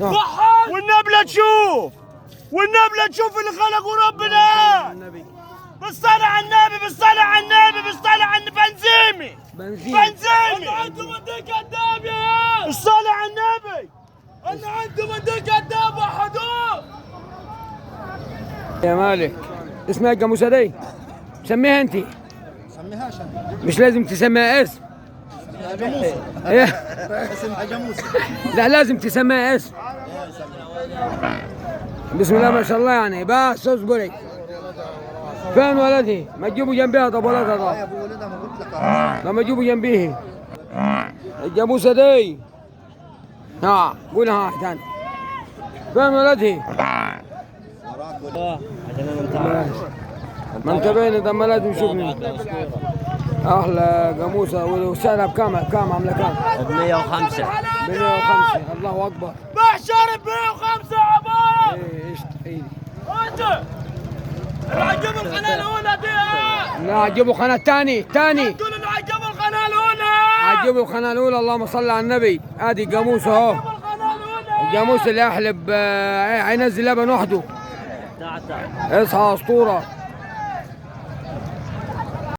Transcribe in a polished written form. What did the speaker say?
والنبلة تشوف، والنبلة تشوف اللي خلقه ربنا. بالصلاة على النبي، بالصلاة على النبي، بالصلاة على بنزيمي بنزيمي. عنده منديل كذاب يا بالصلاة على النبي. انا عنده منديل كذاب وحدود. يا مالك اسمها الجاموسة دي؟ سميها انت. سميها عشان مش لازم تسميها اسم. جاموسة. ايه؟ اسمها جاموسة. لا لازم تسميها اسم. بسم الله ما شاء الله يعني. بس اصبري. فين ولدي؟ ما تجيبوا جنبيها. طب ولدها يا طب ابو ولدها ما قلت لك. لما تجيبوا جنبيه الجاموسة دي. ها قولها ثاني. فين ولدي؟ ما انت بين ده ما لازم يشوفني. احلى جاموسه. وسعرها بكام عامله كام؟ ب 105. ب 105. الله اكبر. بحشر ب 105 عباد. ايه ايش ايه انت عجبوا القناة الأولى دي. لا عجبوا قناه الثاني دول اللي عجبوا القناة الأولى. عجبوا القناه الاولى. اللهم صل على النبي. ادي الجاموسه اهو. عجبوا القناة الأولى. الجاموس اللي يحلب هينزل لبن وحده. اصحى اسطوره.